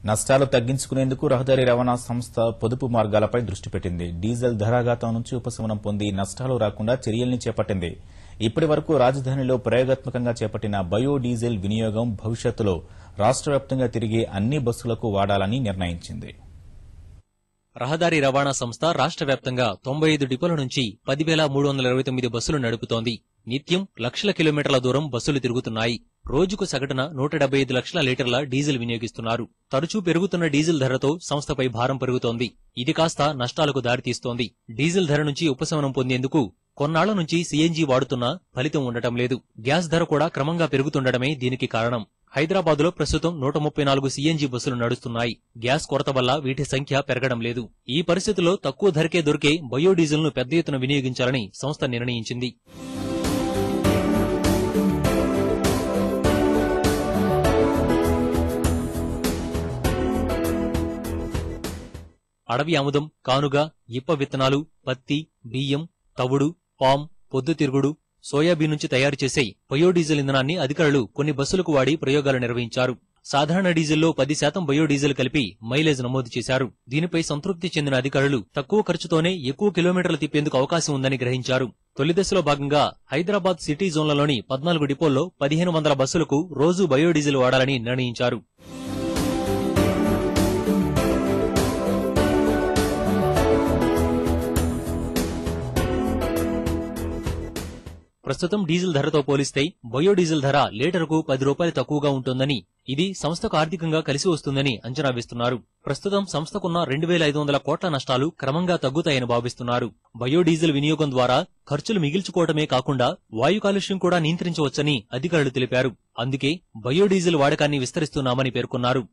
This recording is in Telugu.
నష్టాలు తగ్గించుకునేందుకు రహదారి రవాణా సంస్థ పొదుపు మార్గాలపై దృష్టి పెట్టింది. డీజిల్ ధరాఘాతం నుంచి ఉపశమనం పొంది నష్టాలు రాకుండా చర్యల్ని చేపట్టింది. ఇప్పటి వరకు రాజధానిలో ప్రయోగాత్మకంగా చేపట్టిన బయోడీజిల్ వినియోగం భవిష్యత్తులో రాష్ట్ర వ్యాప్తంగా తిరిగే అన్ని బస్సులకు వాడాలని నిర్ణయించింది. రహదారి రవాణా సంస్థ రాష్ట్ర వ్యాప్తంగా 95 డిపోల నుంచి 10,329 బస్సులు నడుపుతోంది. నిత్యం లక్షల కిలోమీటర్ల దూరం బస్సులు తిరుగుతున్నాయి. రోజుకు సగటున 175 లక్షల లీటర్ల డీజిల్ వినియోగిస్తున్నారు. తరచూ పెరుగుతున్న డీజిల్ ధరతో సంస్థపై భారం పెరుగుతోంది. ఇది కాస్త నష్టాలకు దారితీస్తోంది. డీజిల్ ధర నుంచి ఉపశమనం పొందేందుకు కొన్నాళ్ల నుంచి సీఎన్జీ వాడుతున్నా ఫలితం ఉండటం లేదు. గ్యాస్ ధర కూడా క్రమంగా పెరుగుతుండటమే దీనికి కారణం. హైదరాబాద్లో ప్రస్తుతం 134 సీఎన్జీ బస్సులు నడుస్తున్నాయి. గ్యాస్ కొరత వల్ల వీటి సంఖ్య పెరగడం లేదు. ఈ పరిస్థితుల్లో తక్కువ ధరకే దొరికే బయోడీజిల్ ను పెద్ద ఎత్తున వినియోగించాలని సంస్థ నిర్ణయించింది. అడవి ఆముదం, కానుగ, ఇప్ప విత్తనాలు, పత్తి, బియ్యం, తవుడు, పామ్, పొద్దుతిరుగుడు, సోయాబీన్ నుంచి తయారు చేసే బయోడీజిల్ ఇంధనాన్ని అధికారులు కొన్ని బస్సులకు వాడి ప్రయోగాలు నిర్వహించారు. సాధారణ డీజిల్లో 10% బయోడీజిల్ కలిపి మైలేజ్ నమోదు చేశారు. దీనిపై సంతృప్తి చెందిన అధికారులు తక్కువ ఖర్చుతోనే ఎక్కువ కిలోమీటర్లు తిప్పేందుకు అవకాశం ఉందని గ్రహించారు. తొలి దశలో భాగంగా హైదరాబాద్ సిటీ జోన్లలోని 14 డిపోల్లో 1500 బస్సులకు రోజు బయోడీజిల్ వాడాలని నిర్ణయించారు. ప్రస్తుతం డీజిల్ ధరతో పోలిస్తే బయోడీజిల్ ధర లీటరుకు 10 రూపాయలు తక్కువగా ఉంటుందని, ఇది సంస్థకు ఆర్థికంగా కలిసి వస్తుందని అంచనా వేస్తున్నారు. ప్రస్తుతం సంస్థకున్న 2,500 కోట్ల నష్టాలు క్రమంగా తగ్గుతాయని భావిస్తున్నారు. బయోడీజిల్ వినియోగం ద్వారా ఖర్చులు మిగిల్చుకోవటమే కాకుండా వాయు కాలుష్యం కూడా నియంత్రించవచ్చని అధికారులు తెలిపారు. అందుకే బయోడీజిల్ వాడకాన్ని విస్తరిస్తున్నామని పేర్కొన్నారు.